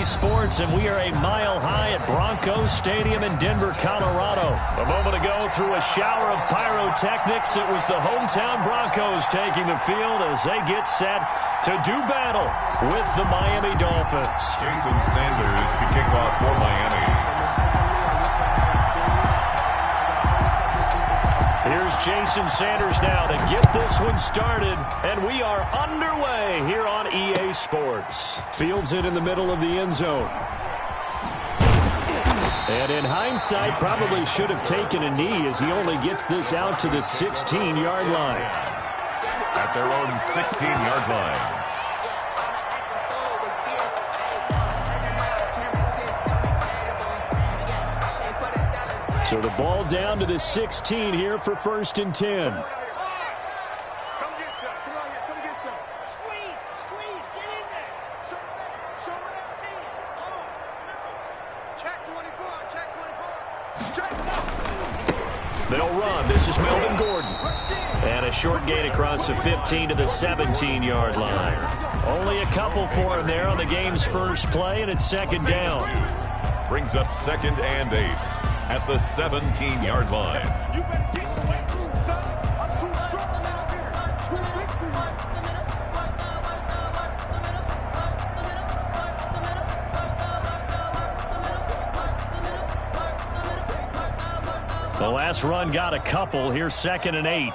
EA Sports, and we are a mile high at Broncos Stadium in Denver, Colorado. A moment ago, through a shower of pyrotechnics, it was the hometown Broncos taking the field as they get set to do battle with the Miami Dolphins. Jason Sanders to kick off for Miami. Here's Jason Sanders now to get this one started, and we are underway here on EA Sports. Fields it in the middle of the end zone. And in hindsight, probably should have taken a knee as he only gets this out to the 16-yard line. At their own 16-yard line. So the ball down to the 16 here for 1st and 10. Come get some. Come on here. Come get some. Squeeze. Get in there. Show what I see. Come on. Remember. Check 24. Check 4. They'll run. This is Melvin Gordon. And a short gain across the 15 to the 17-yard line. Only a couple for him there on the game's first play, and it's 2nd down. Brings up 2nd and 8. At the 17-yard line. You better get away, son. I'm too strong out here. Too big for The last run got a couple. Here's 2nd and 8.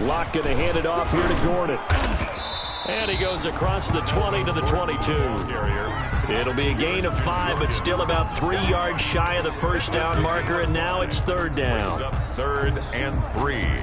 Locke going to hand it off here to Gordon. And he goes across the 20 to the 22. It'll be a gain of 5, but still about 3 yards shy of the first down marker, and now it's 3rd down. 3rd and 3.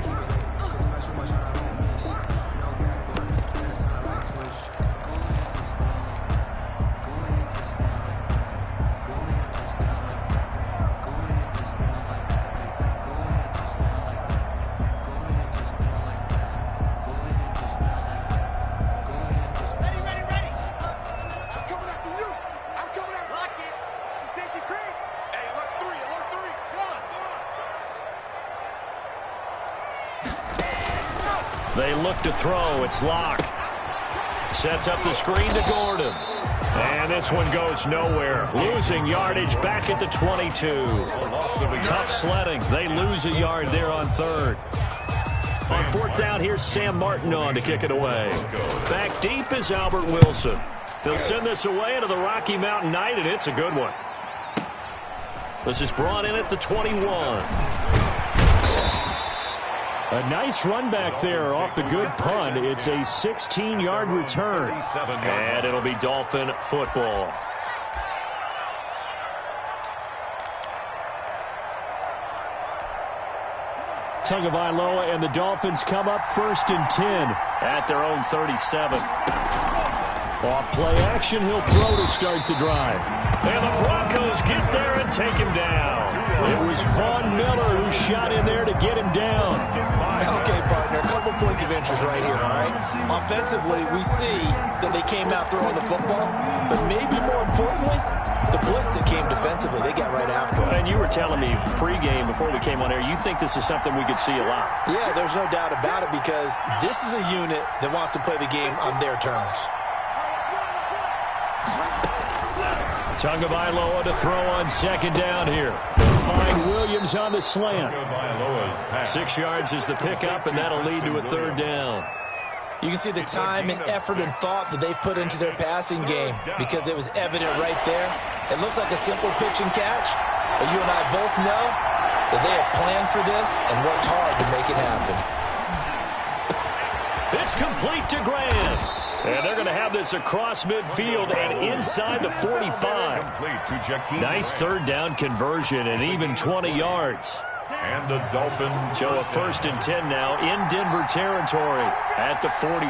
They look to throw. It's Locke. Sets up the screen to Gordon. And this one goes nowhere. Losing yardage back at the 22. Tough sledding. They lose a yard there on 3rd. On 4th down, here's Sam Martin on to kick it away. Back deep is Albert Wilson. They'll send this away into the Rocky Mountain Night, and it's a good one. This is brought in at the 21. A nice run back there off the good punt. It's a 16-yard return. And it'll be Dolphin football. Tagovailoa and the Dolphins come up 1st and 10 at their own 37. Off play action, he'll throw to start the drive. And the Broncos get there and take him down. It was Von Miller who shot in there to get him down. Okay, partner, a couple points of interest right here, all right? Offensively, we see that they came out throwing the football, but maybe more importantly, the blitz that came defensively, they got right after it. And you were telling me pregame before we came on air, you think this is something we could see a lot. Yeah, there's no doubt about it because this is a unit that wants to play the game on their terms. Tagovailoa to throw on 2nd down here. Find Williams on the slant. 6 yards is the pickup, and that'll lead to a 3rd down. You can see the time and effort and thought that they put into their passing game because it was evident right there. It looks like a simple pitch and catch, but you and I both know that they have planned for this and worked hard to make it happen. It's complete to Graham. And they're going to have this across midfield and inside the 45. Nice 3rd down conversion and even 20 yards. And the Dolphins. So a 1st and 10 now in Denver territory at the 43.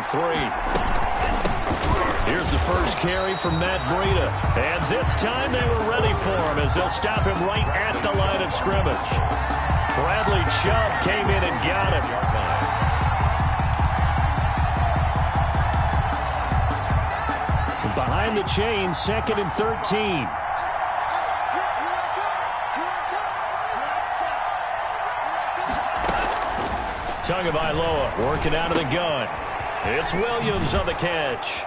Here's the first carry from Matt Breida. And this time they were ready for him as they'll stop him right at the line of scrimmage. Bradley Chubb came in and got him. Behind the chains, 2nd and 13. Tagovailoa working out of the gun. It's Williams on the catch.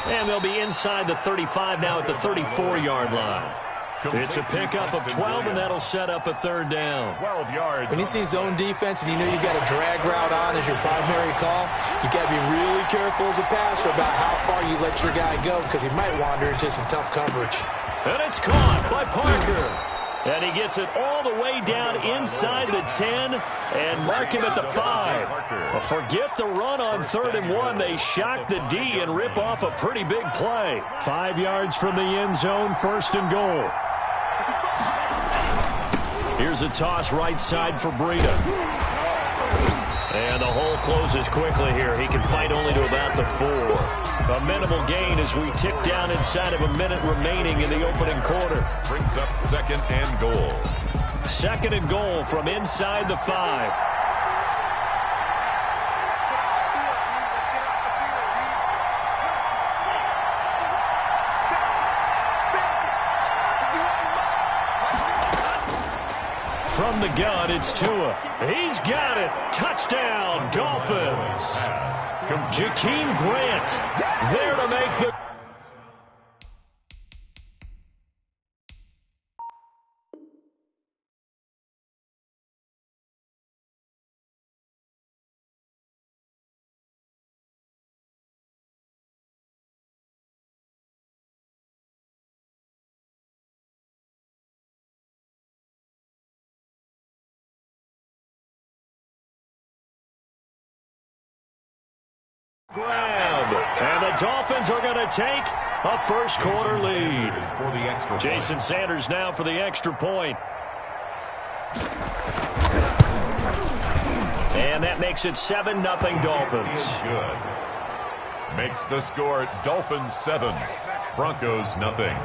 And they'll be inside the 35 now at the 34-yard line. It's a pickup of 12, and that'll set up a third down. 12 yards. When you see zone defense and you know you got a drag route on as your primary call, you got to be really careful as a passer about how far you let your guy go because he might wander into some tough coverage. And it's caught by Parker. And he gets it all the way down inside the 10 and mark him at the 5. Well, forget the run on 3rd and 1. They shock the D and rip off a pretty big play. 5 yards from the end zone, 1st and goal. Here's a toss right side for Breida. And the hole closes quickly here. He can fight only to about the 4. A minimal gain as we tick down inside of a minute remaining in the opening quarter. Brings up 2nd and goal. 2nd and goal from inside the 5. From the gun, it's Tua. He's got it. Touchdown, Dolphins. Jakeem Grant there to make the... grab. And the Dolphins are going to take a first quarter lead. Jason Sanders now for the extra point. And that makes it 7-0 Dolphins. Good. Makes the score Dolphins 7, Broncos nothing.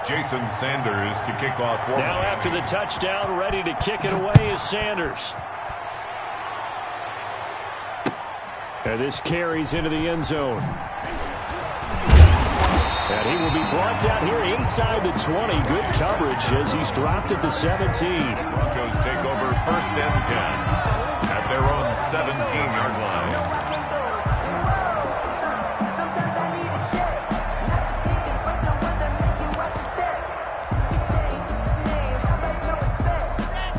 Jason Sanders to kick off. Now after the touchdown, ready to kick it away is Sanders. And this carries into the end zone. And he will be brought down here inside the 20. Good coverage as he's dropped at the 17. Broncos take over 1st and 10 at their own 17-yard line.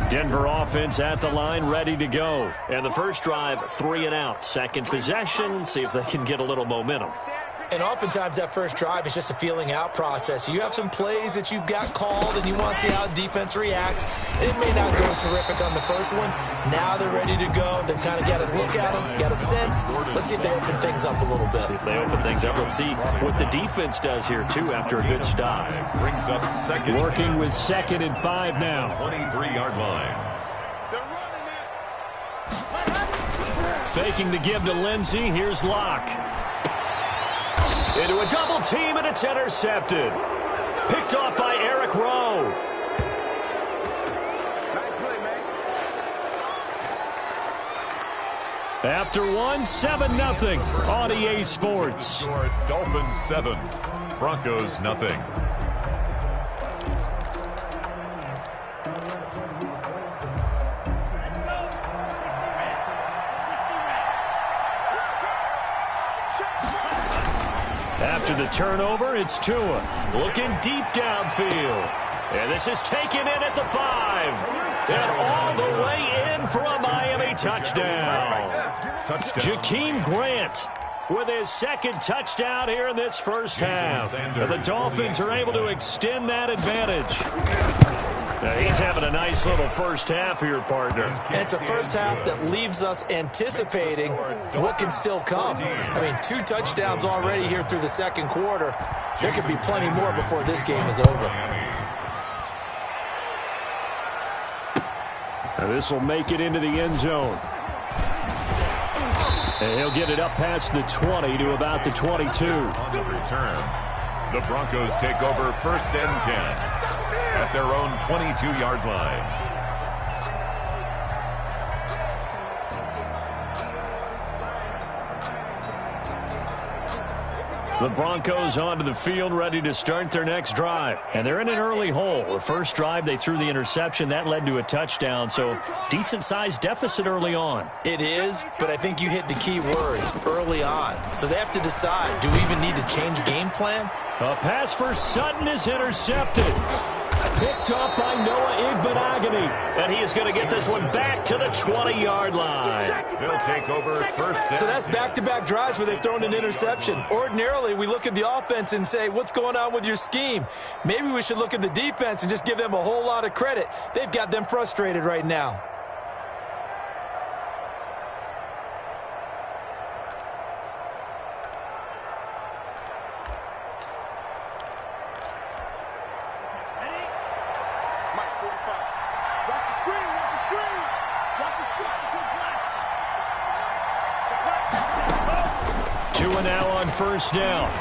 Denver offense at the line, ready to go. And the first drive, 3 and out. Second possession, see if they can get a little momentum. And oftentimes that first drive is just a feeling out process. You have some plays that you've got called and you want to see how defense reacts. It may not go terrific on the first one. Now they're ready to go. They've kind of got a look at them, got a sense. Let's see if they open things up a little bit. See if they open things up. Let's see what the defense does here, too, after a good stop. Brings up 2nd. Working with 2nd and 5 now. 23-yard line. Faking the give to Lindsey. Here's Locke. Into a double team, and it's intercepted. Picked off by Eric Rowe. After one, 7-0 on EA Sports. Dolphins 7, Broncos nothing. After the turnover, it's Tua looking deep downfield. And this is taken in at the 5. And all the way in for a Miami touchdown. Jakeem Grant with his 2nd touchdown here in this first half. And the Dolphins are able to extend that advantage. Now he's having a nice little first half here, partner. And it's a first half that leaves us anticipating what can still come. I mean, 2 touchdowns already here through the second quarter. There could be plenty more before this game is over. Now this will make it into the end zone. And he'll get it up past the 20 to about the 22. On the return, the Broncos take over 1st and 10 at their own 22-yard line. The Broncos onto the field, ready to start their next drive. And they're in an early hole. The first drive, they threw the interception. That led to a touchdown, so decent-sized deficit early on. It is, but I think you hit the key words, early on. So they have to decide, do we even need to change game plan? A pass for Sutton is intercepted. Picked off by Noah Igbenogany. And he is going to get this one back to the 20-yard line. They'll take over first down. So that's back-to-back drives where they've thrown an interception. Ordinarily, we look at the offense and say, what's going on with your scheme? Maybe we should look at the defense and just give them a whole lot of credit. They've got them frustrated right now. First down.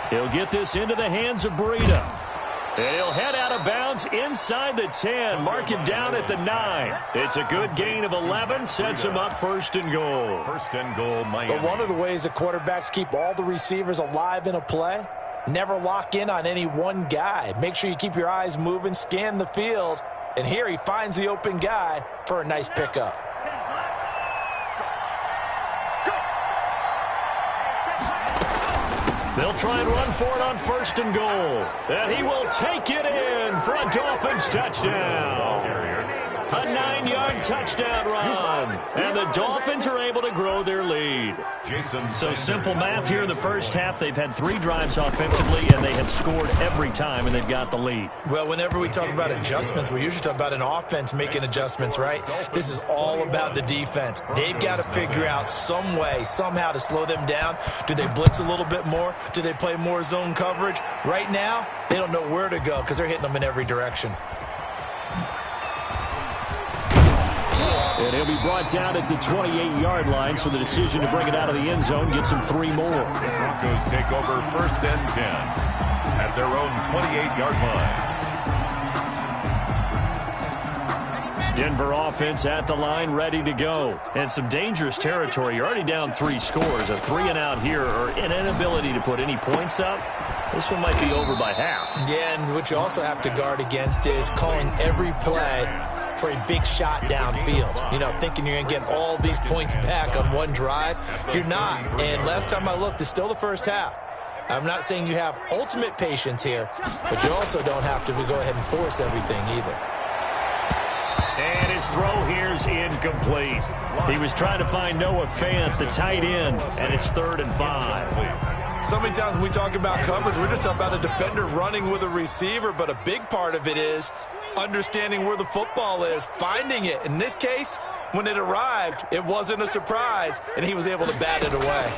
He'll get this into the hands of Breida. And he'll head out of bounds inside the 10. Mark him down at the 9. It's a good gain of 11. Sets him up first and goal. First and goal, Miami. But one of the ways that quarterbacks keep all the receivers alive in a play, never lock in on any one guy. Make sure you keep your eyes moving, scan the field. And here he finds the open guy for a nice pickup. They'll try and run for it on first and goal. And he will take it in for a Dolphins touchdown. A 9-yard touchdown run. And the Dolphins are able to grow their lead. So simple math here in the first half. They've had 3 drives offensively, and they have scored every time, and they've got the lead. Well, whenever we talk about adjustments, we usually talk about an offense making adjustments, right? This is all about the defense. They've got to figure out some way, somehow to slow them down. Do they blitz a little bit more? Do they play more zone coverage? Right now, they don't know where to go because they're hitting them in every direction. And he'll be brought down at the 28-yard line, so the decision to bring it out of the end zone gets him 3 more. The Broncos take over first and 10 at their own 28-yard line. Denver offense at the line, ready to go. And some dangerous territory. You're already down 3 scores. A 3-and-out here, or an inability to put any points up. This one might be over by half. Yeah, and what you also have to guard against is calling every play for a big shot downfield. You know, thinking you're going to get all these points back on one drive. You're not. And last time I looked, it's still the first half. I'm not saying you have ultimate patience here, but you also don't have to go ahead and force everything either. And his throw here is incomplete. He was trying to find Noah Fant, the tight end, and it's 3rd and 5. So many times when we talk about coverage, we're just talking about a defender running with a receiver, but a big part of it is understanding where the football is, finding it. In this case, when it arrived, it wasn't a surprise, and he was able to bat it away.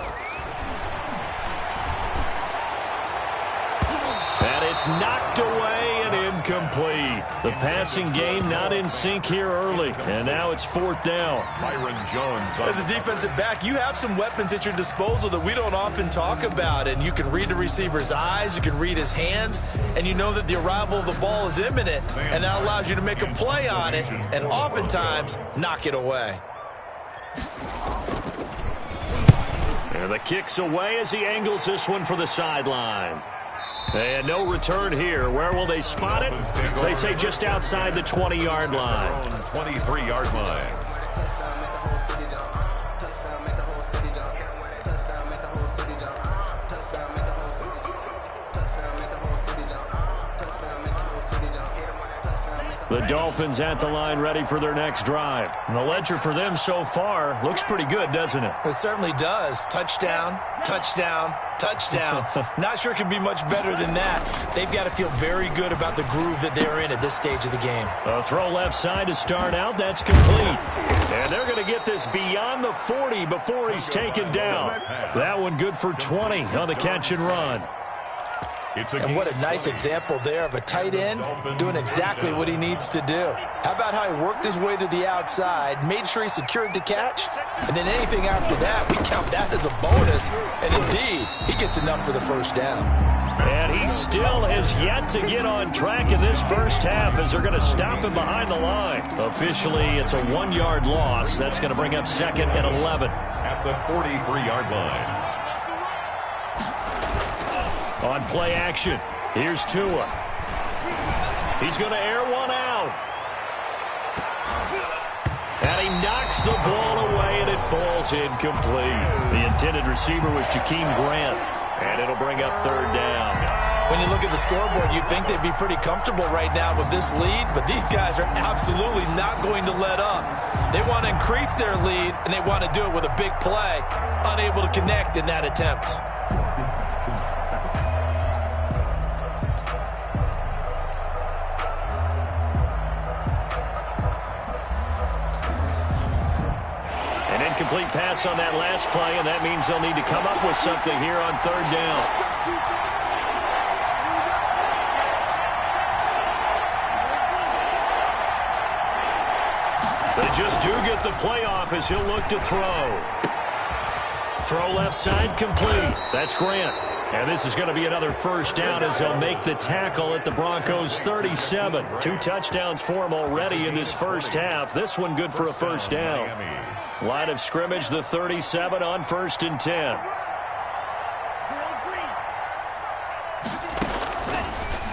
And it's knocked away and incomplete. The passing game not in sync here early, and now it's 4th down. Byron Jones. As a defensive back, you have some weapons at your disposal that we don't often talk about, and you can read the receiver's eyes, you can read his hands, and you know that the arrival of the ball is imminent, and that allows you to make a play on it, and oftentimes knock it away. And the kick's away as he angles this one for the sideline. And no return here. Where will they spot it? They say just outside the 20-yard line. 23-yard line. The Dolphins at the line ready for their next drive. And the ledger for them so far looks pretty good, doesn't it? It certainly does. Touchdown, touchdown, touchdown. Not sure it can be much better than that. They've got to feel very good about the groove that they're in at this stage of the game. A throw left side to start out. That's complete. And they're going to get this beyond the 40 before he's taken down. That one good for 20 on the catch and run. And what a nice example there of a tight end doing exactly what he needs to do. How about how he worked his way to the outside, made sure he secured the catch, and then anything after that, we count that as a bonus. And indeed, he gets enough for the first down. And he still has yet to get on track in this first half as they're going to stop him behind the line. Officially, it's a 1-yard loss. That's going to bring up 2nd and 11. At the 43-yard line. On play action, here's Tua. He's going to air one out. And he knocks the ball away, and it falls incomplete. The intended receiver was Jakeem Grant, and it'll bring up third down. When you look at the scoreboard, you'd think they'd be pretty comfortable right now with this lead, but these guys are absolutely not going to let up. They want to increase their lead, and they want to do it with a big play. Unable to connect in that attempt. An incomplete pass on that last play, and that means they'll need to come up with something here on third down. They just do get the playoff as he'll look to throw. Throw left side complete. That's Grant. And this is going to be another first down as they'll make the tackle at the Broncos' 37. 2 touchdowns for him already in this first half. This one good for a first down. Line of scrimmage, the 37 on 1st and 10.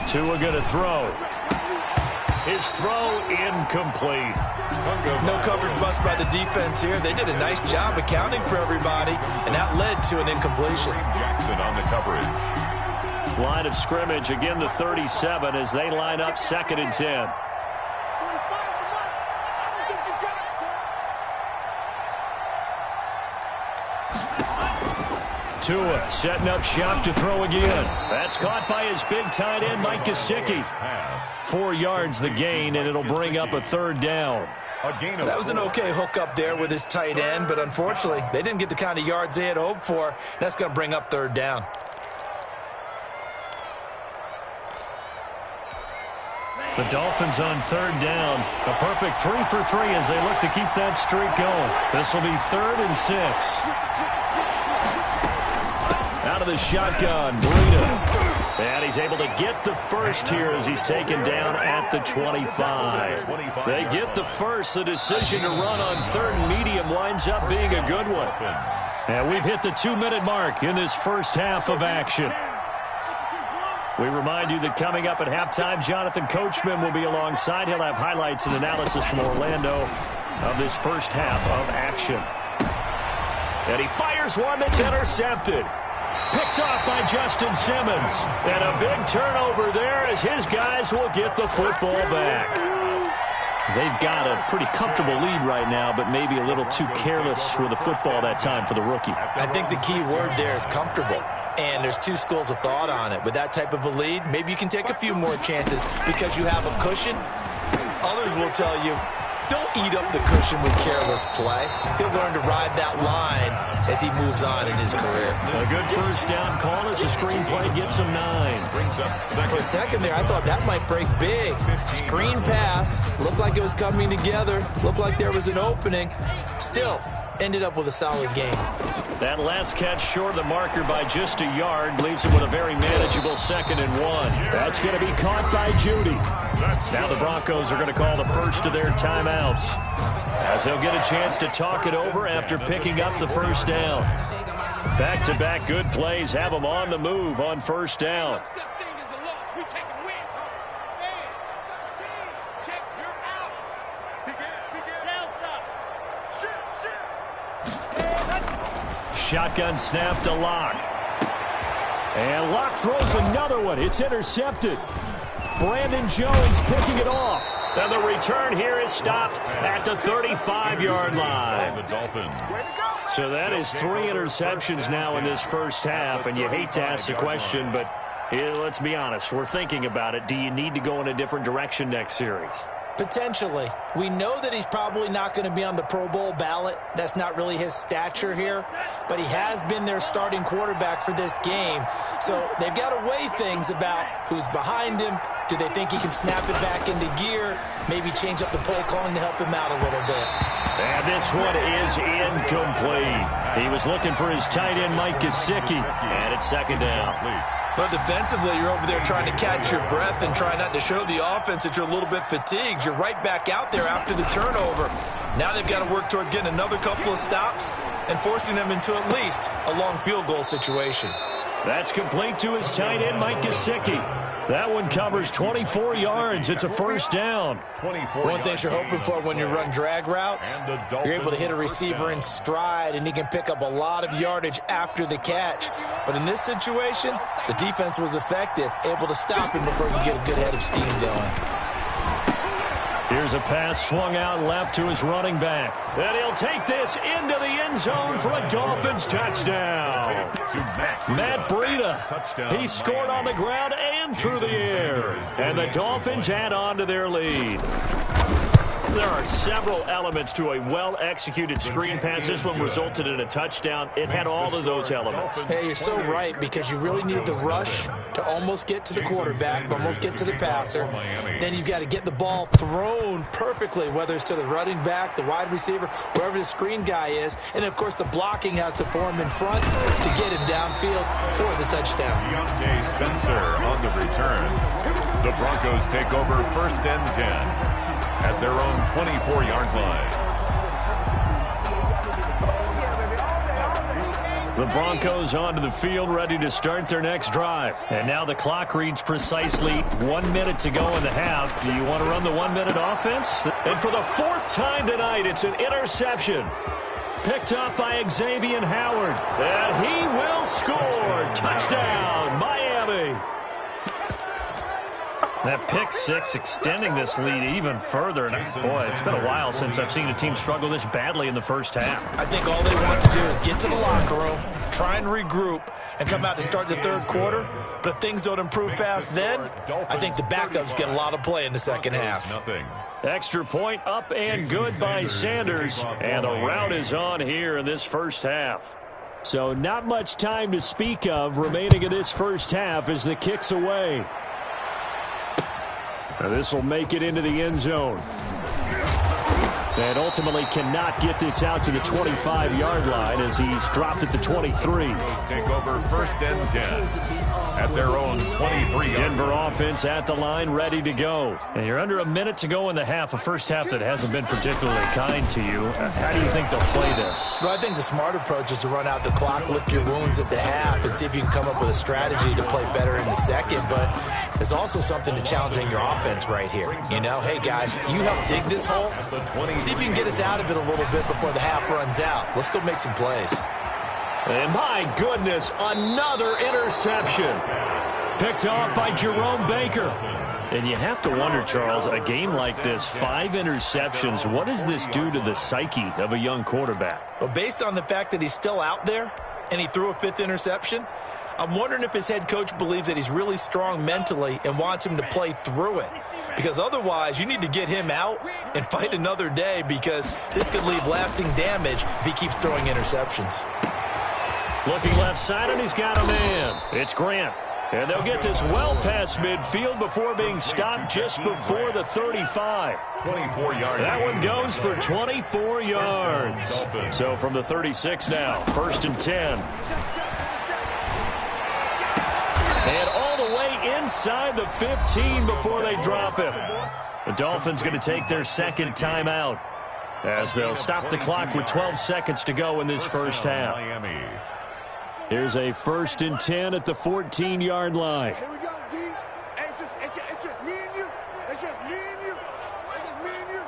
Tua going to throw. His throw incomplete. No coverage bust by the defense here. They did a nice job accounting for everybody, and that led to an incompletion. Jackson on the coverage. Line of scrimmage, again the 37 as they line up 2nd and 10. Tua setting up shop to throw again. That's caught by his big tight end, Mike Gesicki. 4 yards the gain, and it'll bring up a third down. That was an okay hook up there with his tight end, but unfortunately, they didn't get the kind of yards they had hoped for. That's going to bring up third down. The Dolphins on third down. A perfect 3 for 3 as they look to keep that streak going. This will be 3rd and 6. Out of the shotgun, Breida. And he's able to get the first here as he's taken down at the 25. They get the first. The decision to run on 3rd and medium winds up being a good one. And we've hit the 2-minute mark in this first half of action. We remind you that coming up at halftime, Jonathan Coachman will be alongside. He'll have highlights and analysis from Orlando of this first half of action. And he fires one that's intercepted. Picked off by Justin Simmons. And a big turnover there as his guys will get the football back. They've got a pretty comfortable lead right now, but maybe a little too careless with the football that time for the rookie. I think the key word there is comfortable. And there's 2 schools of thought on it. With that type of a lead, maybe you can take a few more chances because you have a cushion. Others will tell you, don't eat up the cushion with careless play. He'll learn to ride that line as he moves on in his career. A good first down call as the screen play gets him 9. For a second there, I thought that might break big. Screen pass. Looked like it was coming together. Looked like there was an opening. Still, ended up with a solid game. That last catch short of the marker by just a yard leaves him with a very manageable 2nd and 1. That's going to be caught by Judy. Now the Broncos are going to call the first of their timeouts as they'll get a chance to talk it over after picking up the first down. Back-to-back good plays have them on the move on first down. Shotgun snap to Locke. And Locke throws another one. It's intercepted. Brandon Jones picking it off. And the return here is stopped at the 35-yard line. So that is 3 interceptions now in this first half. And you hate to ask the question, but let's be honest. We're thinking about it. Do you need to go in a different direction next series? Potentially. We know that he's probably not going to be on the Pro Bowl ballot. That's not really his stature here. But he has been their starting quarterback for this game. So they've got to weigh things about who's behind him. Do they think he can snap it back into gear? Maybe change up the play calling to help him out a little bit. And this one is incomplete. He was looking for his tight end, Mike Gesicki. And it's 2nd down. But defensively, you're over there trying to catch your breath and try not to show the offense that you're a little bit fatigued. You're right back out there after the turnover. Now they've got to work towards getting another couple of stops and forcing them into at least a long field goal situation. That's complete to his tight end, Mike Gesicki. That one covers 24 yards. It's a first down. One thing you're hoping for when you run drag routes, you're able to hit a receiver in stride, and he can pick up a lot of yardage after the catch. But in this situation, the defense was effective, able to stop him before he could get a good head of steam going. Here's a pass swung out left to his running back. And he'll take this into the end zone for a Dolphins touchdown. Matt Breida. He scored on the ground and through the air. And the Dolphins add on to their lead. There are several elements to a well-executed screen pass. This one resulted in a touchdown. It had all of those elements. Hey, you're so right, because you really need the rush to almost get to the quarterback, almost get to the passer. Then you've got to get the ball thrown perfectly, whether it's to the running back, the wide receiver, wherever the screen guy is. And, of course, the blocking has to form in front to get him downfield for the touchdown. Deontay Spencer on the return. The Broncos take over 1st and 10. At their own 24-yard line. The Broncos onto the field, ready to start their next drive. And now the clock reads precisely 1 minute to go in the half. Do you want to run the 1 minute offense? And for the 4th time tonight, it's an interception. Picked up by Xavier Howard. And he will score. Touchdown, Miami. That pick six extending this lead even further. And boy, it's been a while since I've seen a team struggle this badly in the first half. I think all they want to do is get to the locker room, try and regroup, and come out to start the third quarter. But if things don't improve fast then, I think the backups get a lot of play in the second half. Extra point up and good by Sanders. And the route is on here in this first half. So not much time to speak of remaining in this first half as the kick's away. Now this will make it into the end zone. And ultimately cannot get this out to the 25-yard line as he's dropped at the 23. Take over 1st and 10 at their own 23. Denver offense at the line, ready to go. And you're under a minute to go in the half, a first half that hasn't been particularly kind to you. How do you think they'll play this? Well, I think the smart approach is to run out the clock, lick your wounds at the half, and see if you can come up with a strategy to play better in the second. But there's also something to challenging your offense right here. You know, hey, guys, you help dig this hole. See if you can get us out of it a little bit before the half runs out. Let's go make some plays. And my goodness, another interception. Picked off by Jerome Baker. And you have to wonder, Charles, a game like this, 5 interceptions, what does this do to the psyche of a young quarterback? Well, based on the fact that he's still out there and he threw a 5th interception, I'm wondering if his head coach believes that he's really strong mentally and wants him to play through it. Because otherwise, you need to get him out and fight another day, because this could leave lasting damage if he keeps throwing interceptions. Looking left side, and he's got a man. It's Grant. And they'll get this well past midfield before being stopped just before the 35. 24-yard. That one goes for 24 yards. So from the 36 now, 1st and 10. And all the way inside the 15 before they drop him. The Dolphins going to take their second timeout as they'll stop the clock with 12 seconds to go in this first half. Here's a 1st and 10 at the 14-yard line. Here we go, D. Hey, it's just me and you. It's just me and you. It's just me and you.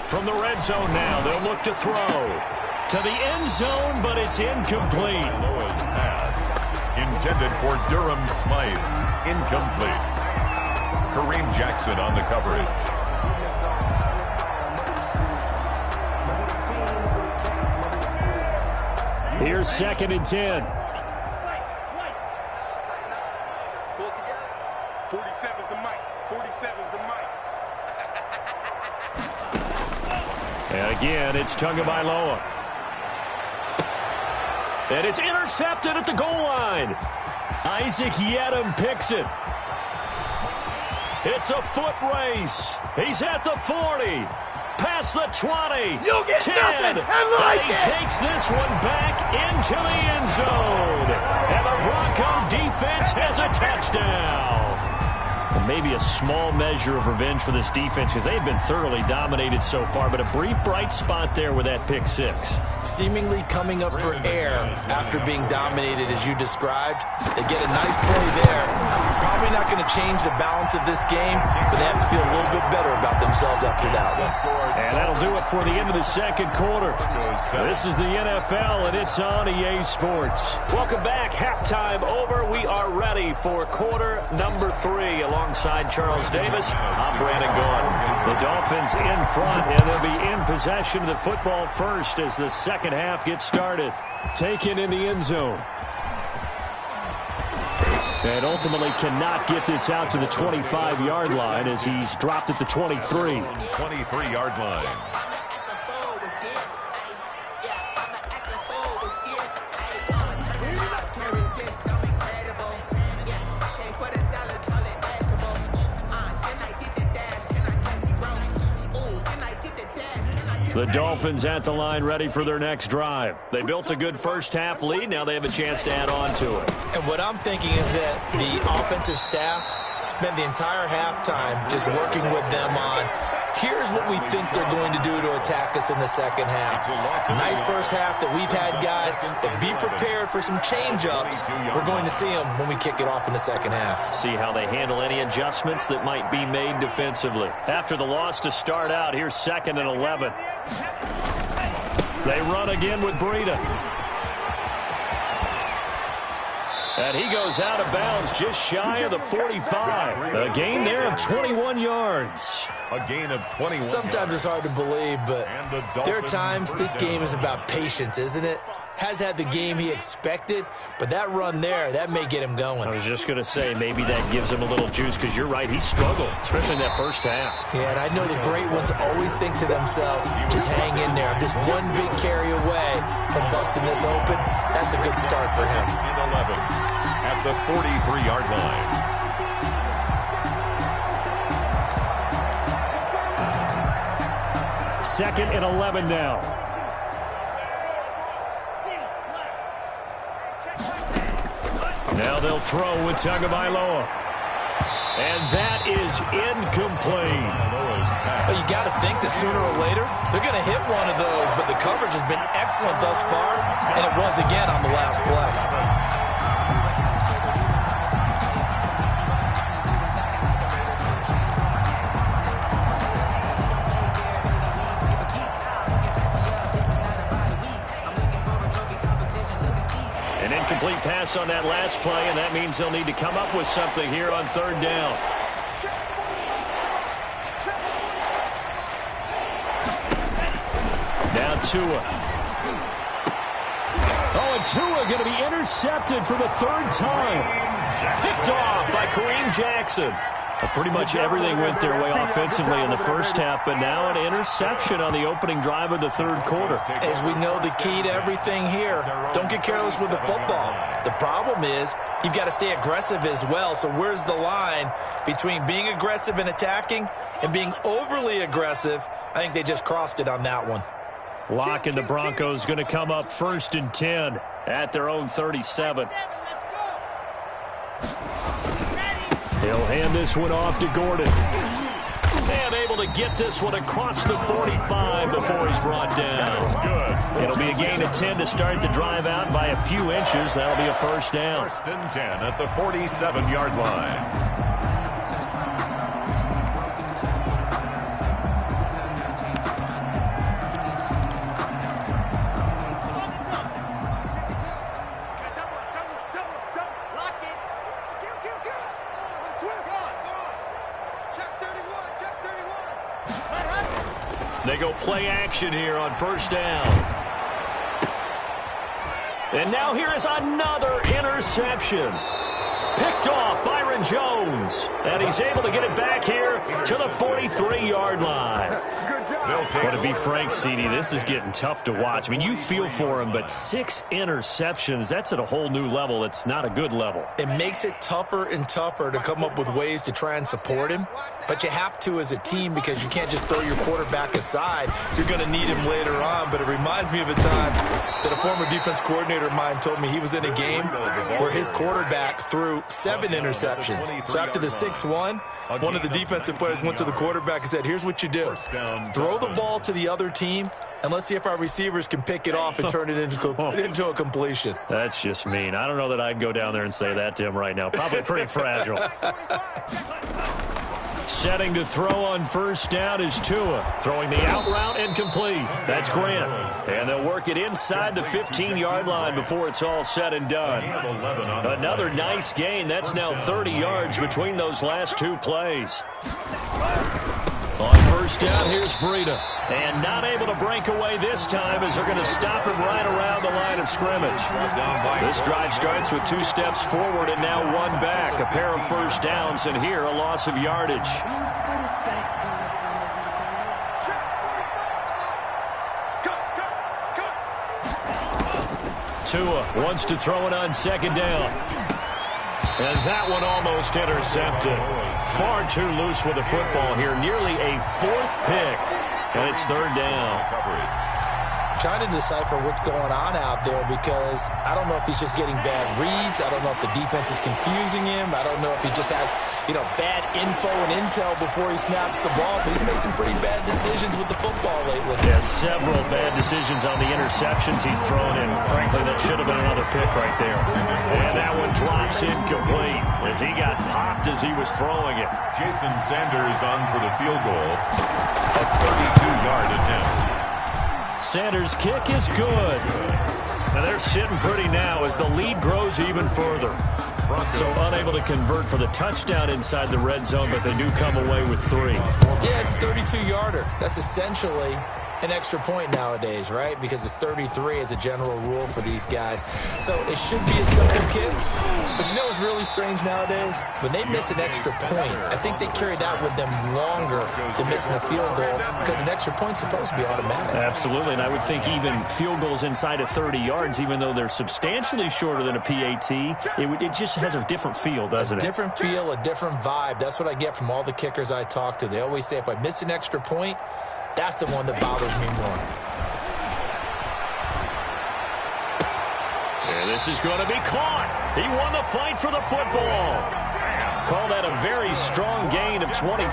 From the red zone now, they'll look to throw to the end zone, but it's incomplete. Intended for Durham Smythe. Incomplete. Kareem Jackson on the coverage. Here's 2nd and 10. Pull it together. 47's the mic. 47's the mic. And again, it's Tagovailoa. And it's intercepted at the goal line. Isaac Yiadom picks it. It's a foot race. He's at the 40. Past the 20. You get 10. nothing and like he it. takes this one back into the end zone. And the Bronco defense has a touchdown. Well, maybe a small measure of revenge for this defense because they've been thoroughly dominated so far, but a brief bright spot there with that pick six. seemingly coming up for air after being dominated as you described. They get a nice play there. Probably not going to change the balance of this game, but they have to feel a little bit better about themselves after that one. And that'll do it for the end of the second quarter. This is the NFL, and it's on EA Sports. Welcome back. Halftime over. We are ready for quarter number 3. Alongside Charles Davis, I'm Brandon Gaudin. The Dolphins in front, and they'll be in possession of the football first as the second half gets started. Taken in the end zone. And ultimately cannot get this out to the 25-yard line as he's dropped at the 23. 23-yard line. The Dolphins at the line ready for their next drive. They built a good first-half lead. Now they have a chance to add on to it. And what I'm thinking is that the offensive staff spent the entire halftime just working with them on, here's what we think they're going to do to attack us in the second half. Nice first half that we've had, guys, but be prepared for some change-ups. We're going to see them when we kick it off in the second half. See how they handle any adjustments that might be made defensively. After the loss to start out, here's 2nd and 11. They run again with Breida. And he goes out of bounds just shy of the 45. A gain there of 21 yards. A gain of 21 Sometimes yards. it's hard to believe, but there are times this game is about patience, isn't it? Has had the game he expected, but that run there, that may get him going. I was just going to say, maybe that gives him a little juice, because you're right, he struggled, especially in that first half. Yeah, and I know the great ones always think to themselves, just hang in there. I'm just one big carry away from busting this open. That's a good start for him. And 11 at the 43-yard line. Second and 11 now. Now they'll throw with Tagovailoa. And that is incomplete. Well, you got to think that sooner or later, they're going to hit one of those, but the coverage has been excellent thus far, and it was again on the last play. Incomplete pass on that last play, and that means they'll need to come up with something here on third down. Now Tua. Oh, and Tua going to be intercepted for the third time. Picked off by Kareem Jackson. Pretty much everything went their way offensively in the first half, but now an interception on the opening drive of the third quarter. As we know, the key to everything here, don't get careless with the football. The problem is you've got to stay aggressive as well. So where's the line between being aggressive and attacking and being overly aggressive? I think they just crossed it on that one. Locke and the Broncos going to come up 1st and 10 at their own 37. He'll hand this one off to Gordon. And able to get this one across the 45 before he's brought down. It'll be a gain of 10 to start the drive out by a few inches. That'll be a first down. 1st and 10 at the 47-yard line. They go play action here on first down. And now here is another interception. Picked off Byron Jones. And he's able to get it back here to the 43-yard line. But to be frank, CD, this is getting tough to watch. I mean, you feel for him, but 6 interceptions, that's at a whole new level. It's not a good level. It makes it tougher and tougher to come up with ways to try and support him. But you have to as a team because you can't just throw your quarterback aside. You're going to need him later on. But it reminds me of a time that a former defense coordinator of mine told me he was in a game where his quarterback threw 7 interceptions. So after the 6-1, one of the defensive players went to the quarterback and said, here's what you do. Throw the ball to the other team And let's see if our receivers can pick it off and turn it into a completion. That's just mean. I don't know that I'd go down there and say that to him right now. Probably pretty fragile. Setting to throw on first down is Tua. Throwing the out route and complete. That's Grant. And they'll work it inside the 15-yard line before it's all said and done. Another nice gain. That's now 30 yards between those last two plays. On first down, here's Breida. And not able to break away this time as they're going to stop him right around the line of scrimmage. This drive starts with 2 steps forward and now 1 back. A pair of first downs, and here a loss of yardage. Tua wants to throw it on second down. And that one almost intercepted. Far too loose with the football here. Nearly a 4th pick. And it's third down. Trying to decipher what's going on out there because I don't know if he's just getting bad reads. I don't know if the defense is confusing him. I don't know if he just has, bad info and intel before he snaps the ball. But he's made some pretty bad decisions with the football lately. Yeah, several bad decisions on the interceptions he's thrown in. Frankly, that should have been another pick right there. And that one drops incomplete as he got popped as he was throwing it. Jason Sanders on for the field goal. A 32-yard attempt. Sanders' kick is good. Now they're sitting pretty now as the lead grows even further. So unable to convert for the touchdown inside the red zone, but they do come away with 3. Yeah, it's a 32-yarder. That's essentially an extra point nowadays, right? Because it's 33 as a general rule for these guys. So it should be a simple kick. But you know what's really strange nowadays? When they miss an extra point, I think they carry that with them longer than missing a field goal because an extra point's supposed to be automatic. Absolutely, and I would think even field goals inside of 30 yards, even though they're substantially shorter than a PAT, it just has a different feel, doesn't it? A different feel, a different vibe. That's what I get from all the kickers I talk to. They always say if I miss an extra point, that's the one that bothers me more. And this is going to be caught. He won the fight for the football. Call that a very strong gain of 24.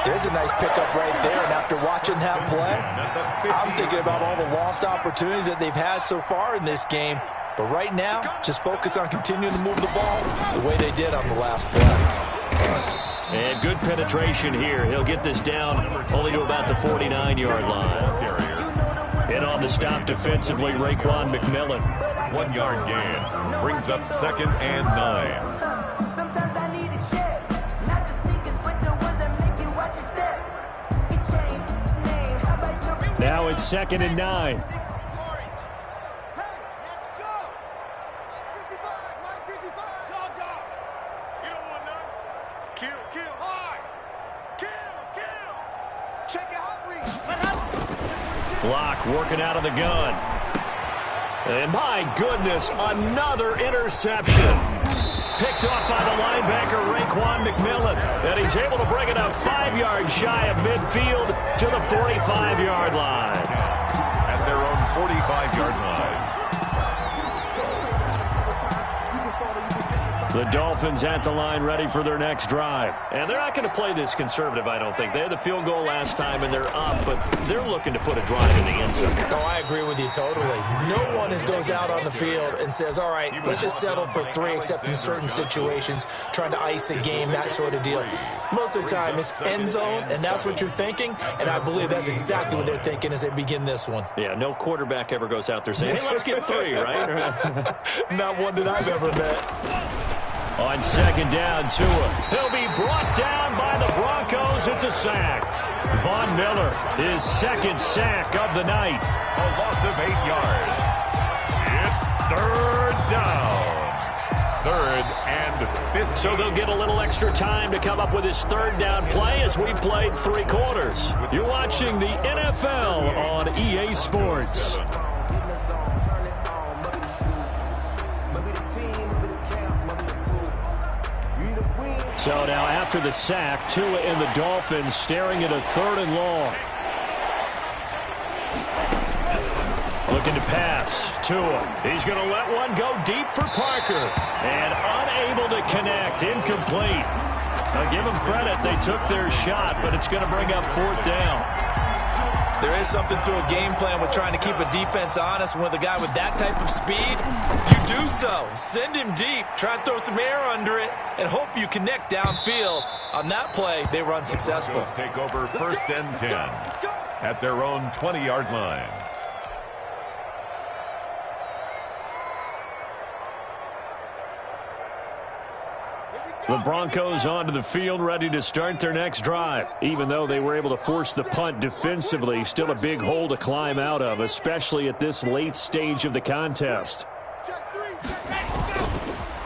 There's a nice pickup right there, and after watching that play, I'm thinking about all the lost opportunities that they've had so far in this game. But right now, just focus on continuing to move the ball the way they did on the last play. And good penetration here. He'll get this down only to about the 49-yard line. And on the stop defensively, Raekwon McMillan. 1-yard gain. Brings up 2nd and 9. Sometimes I need a check. Not the sneakers, but the ones that make you watch your step. It changed name. How about your Now it's 2nd and 9. Hey, let's go. 55. Dog. You don't want none. Kill. Hard. Kill. Check your hot read. Block working out of the gun. And my goodness, another interception. Picked off by the linebacker, Raekwon McMillan. And he's able to bring it up 5 yards shy of midfield to the 45-yard line. At their own 45-yard line. The Dolphins at the line ready for their next drive. And they're not going to play this conservative, I don't think. They had the field goal last time, and they're up, but they're looking to put a drive in the end zone. Oh, I agree with you totally. No one goes out on the field and says, all right, let's just settle for 3, except in certain situations, trying to ice a game, that sort of deal. Most of the time, it's end zone, and that's what you're thinking, and I believe that's exactly what they're thinking as they begin this one. Yeah, no quarterback ever goes out there saying, hey, let's get 3, right? Not one that I've ever met. On second down, Tua. He'll be brought down by the Broncos. It's a sack. Von Miller, his 2nd sack of the night. A loss of 8 yards. It's 3rd down. 3rd and 15. So they'll get a little extra time to come up with his 3rd down play as we've played 3 quarters. You're watching the NFL on EA Sports. So now after the sack, Tua and the Dolphins staring at a 3rd and long. Looking to pass. Tua. He's going to let one go deep for Parker. And unable to connect. Incomplete. Now give them credit. They took their shot, but it's going to bring up 4th down. There is something to a game plan with trying to keep a defense honest. With a guy with that type of speed, you do so. Send him deep, try and throw some air under it, and hope you connect downfield. On that play, they were unsuccessful. Broncos take over 1st and 10 at their own 20-yard line. The Broncos onto the field, ready to start their next drive. Even though they were able to force the punt defensively, still a big hole to climb out of, especially at this late stage of the contest.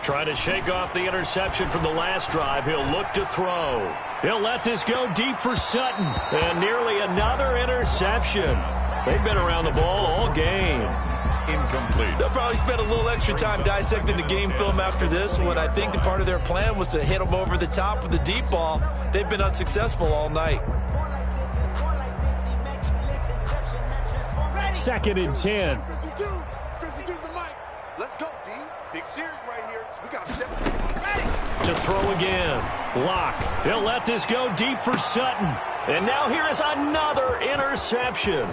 Trying to shake off the interception from the last drive. He'll look to throw. He'll let this go deep for Sutton. And nearly another interception. They've been around the ball all game. Incomplete. They'll probably spend a little extra time dissecting the game film after this one. I think the part of their plan was to hit them over the top with the deep ball. They've been unsuccessful all night. 2nd and 10. 52's the mic. Let's go, D. Big series right here. We got to step up. To throw again. Lock. He'll let this go deep for Sutton. And now here is another interception.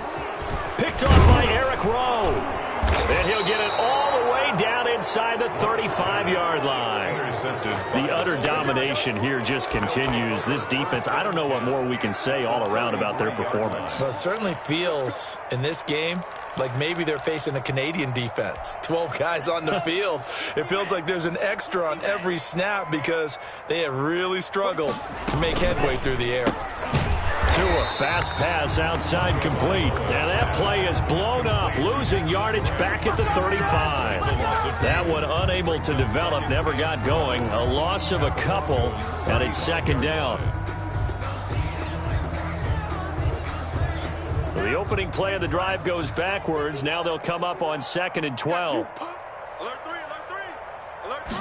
Picked off by Eric Rowe. And he'll get it all the way down inside the 35-yard line. The utter domination here just continues. This defense, I don't know what more we can say all around about their performance. Well, it certainly feels in this game like maybe they're facing a Canadian defense. 12 guys on the field. It feels like there's an extra on every snap because they have really struggled to make headway through the air. To a fast pass outside complete. And that play is blown up, losing yardage back at the 35. That one unable to develop, never got going. A loss of a couple, and it's 2nd down. So the opening play of the drive goes backwards. Now they'll come up on 2nd and 12. Alert 3, alert 3. Alert 3.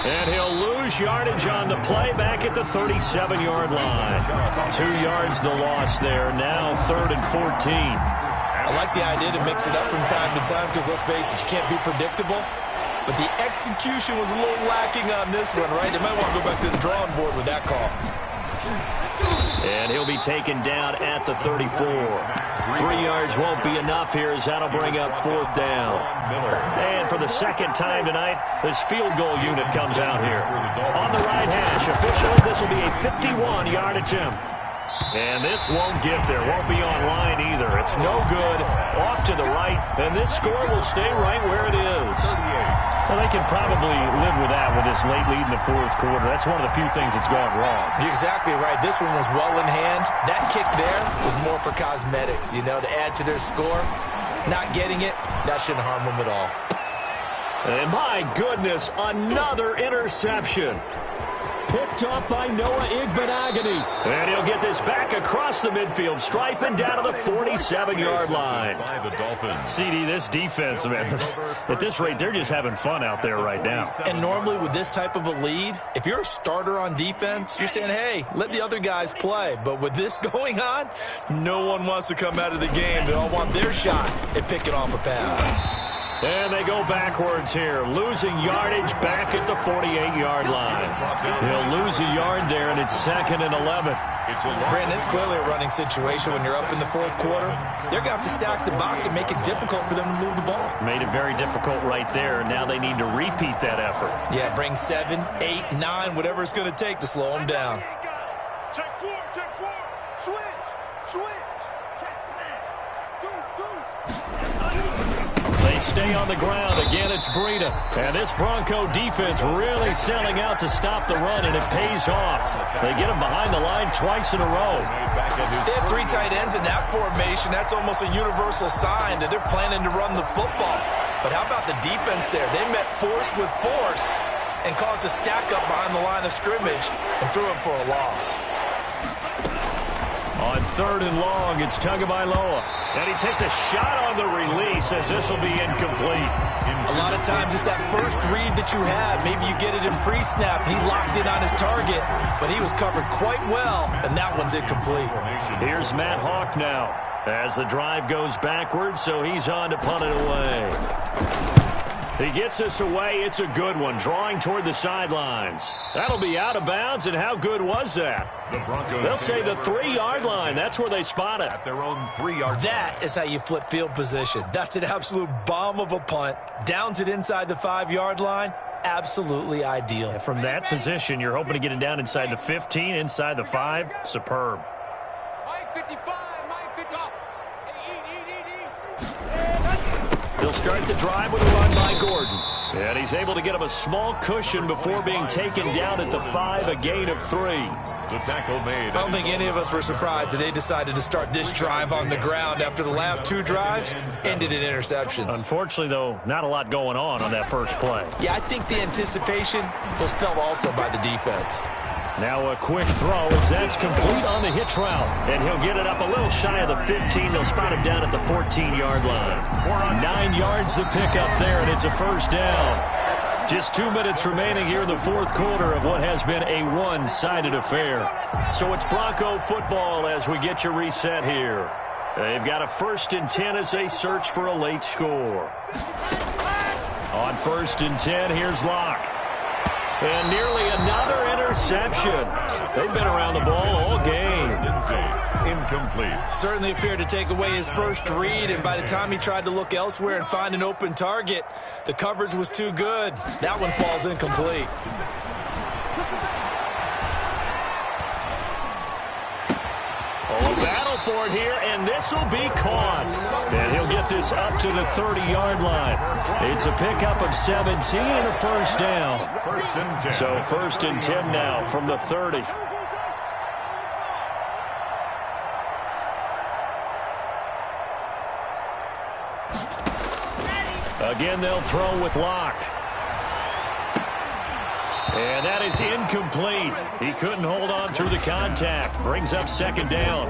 And he'll lose yardage on the play back at the 37-yard line. 2 yards the loss there. Now 3rd and 14. I like the idea to mix it up from time to time because, let's face it, you can't be predictable. But the execution was a little lacking on this one, right? They might want to go back to the drawing board with that call. And he'll be taken down at the 34. 3 yards won't be enough here as that'll bring up 4th down. And for the 2nd time tonight, this field goal unit comes out here. On the right hash, officially this will be a 51-yard attempt. And this won't get there, won't be on line either. It's no good, off to the right, and this score will stay right where it is. Well, they can probably live with that with this late lead in the 4th quarter. That's one of the few things that's gone wrong. You're exactly right. This one was well in hand. That kick there was more for cosmetics, you know, to add to their score. Not getting it, that shouldn't harm them at all. And my goodness, another interception. Picked up by Noah Igbenogany. And he'll get this back across the midfield stripe and down to the 47-yard line. CD, this defense, man, at this rate, they're just having fun out there right now. And normally with this type of a lead, if you're a starter on defense, you're saying, hey, let the other guys play. But with this going on, no one wants to come out of the game. They all want their shot at picking off a pass. And they go backwards here, losing yardage back at the 48-yard line. He'll lose a yard there, and it's 2nd and 11. Brandon, it's clearly a running situation when you're up in the 4th quarter. They're going to have to stack the box and make it difficult for them to move the ball. Made it very difficult right there. Now they need to repeat that effort. Yeah, bring 7, 8, 9, whatever it's going to take to slow them down. Check 4, check 4. Switch, switch. They stay on the ground. Again, it's Breida. And this Bronco defense really selling out to stop the run, and it pays off. They get him behind the line twice in a row. They have 3 tight ends in that formation. That's almost a universal sign that they're planning to run the football. But how about the defense there? They met force with force and caused a stack up behind the line of scrimmage and threw him for a loss. On 3rd and long, it's Tagovailoa. And he takes a shot on the release as this will be incomplete. A lot of times it's that first read that you have. Maybe you get it in pre-snap. He locked in on his target, but he was covered quite well, and that one's incomplete. Here's Matt Hawk now as the drive goes backwards, so he's on to punt it away. He gets us away. It's a good one, drawing toward the sidelines. That'll be out of bounds, and how good was that? The Broncos, they'll say the 3-yard line. That's where they spot it. At their own 3-yard line. That is how you flip field position. That's an absolute bomb of a punt. Downs it inside the 5-yard line. Absolutely ideal. And from that position, you're hoping to get it down inside the 15, inside the 5. Superb. Mike 55, Mike 50. He'll start the drive with a run by Gordon. And he's able to get him a small cushion before being taken down at the 5, a gain of 3. The tackle made. I don't think any of us were surprised that they decided to start this drive on the ground after the last 2 drives ended in interceptions. Unfortunately, though, not a lot going on that first play. Yeah, I think the anticipation was felt also by the defense. Now a quick throw as that's complete on the hitch route. And he'll get it up a little shy of the 15. They'll spot him down at the 14-yard line. 9 yards the pick up there, and it's a first down. Just 2 minutes remaining here in the fourth quarter of what has been a one-sided affair. So it's Bronco football as we get you reset here. They've got a 1st and 10 as they search for a late score. On 1st and 10, here's Locke. And nearly another interception. They've been around the ball all game. Incomplete. Certainly appeared to take away his first read, and by the time he tried to look elsewhere and find an open target, the coverage was too good. That one falls incomplete. Oh, a battle for it here, and this will be caught. And he'll get this up to the 30-yard line. It's a pickup of 17 and a first down. 1st and 10. So 1st and 10 now from the 30. Again, they'll throw with Locke. And that is incomplete. He couldn't hold on through the contact. Brings up 2nd down.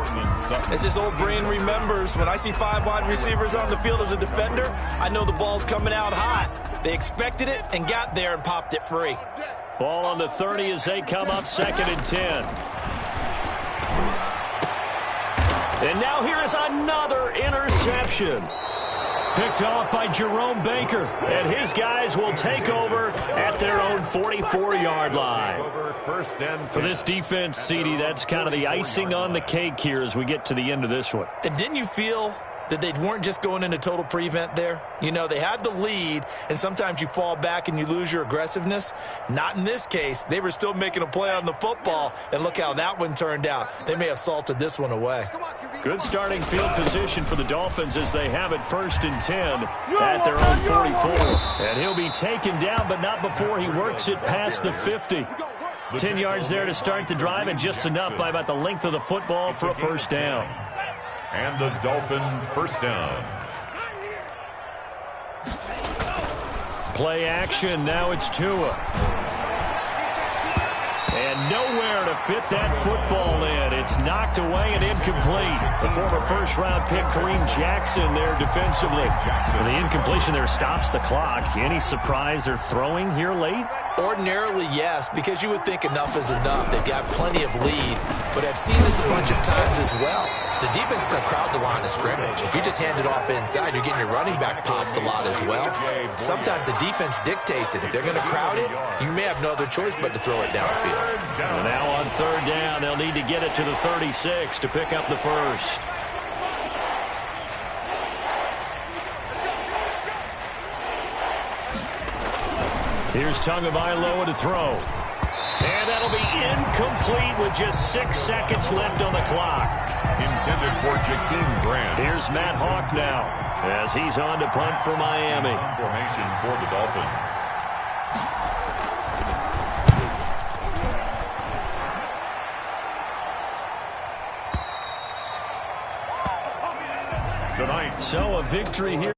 As his old brain remembers, when I see 5 wide receivers on the field as a defender, I know the ball's coming out hot. They expected it and got there and popped it free. Ball on the 30 as they come up 2nd and 10. And now here is another interception. Picked off by Jerome Baker, and his guys will take over at their own 44-yard line. For this defense, CD, that's kind of the icing on the cake here as we get to the end of this one. And didn't you feel that they weren't just going into total prevent there? You know, they had the lead, and sometimes you fall back and you lose your aggressiveness. Not in this case. They were still making a play on the football, and look how that one turned out. They may have salted this one away. Good starting field position for the Dolphins as they have it 1st and 10 at their own 44. And he'll be taken down, but not before he works it past the 50. 10 yards there to start the drive, and just enough by about the length of the football for a first down. And the Dolphin first down. Play action. Now it's Tua. And nowhere to fit that football in. It's knocked away and incomplete. The former first-round pick, Kareem Jackson, there defensively. The incompletion there stops the clock. Any surprise they're throwing here late? Ordinarily, yes, because you would think enough is enough. They've got plenty of lead, but I've seen this a bunch of times as well. The defense is going to crowd the line of scrimmage. If you just hand it off inside, you're getting your running back popped a lot as well. Sometimes the defense dictates it. If they're going to crowd it, you may have no other choice but to throw it downfield. And now on 3rd down, they'll need to get it to the 36 to pick up the first. Here's Tagovailoa to throw. And that'll be incomplete with just 6 seconds left on the clock. Intended for Jakeem Grant. Here's Matt Hawk now as he's on to punt for Miami. Formation for the Dolphins. Tonight. So a victory here.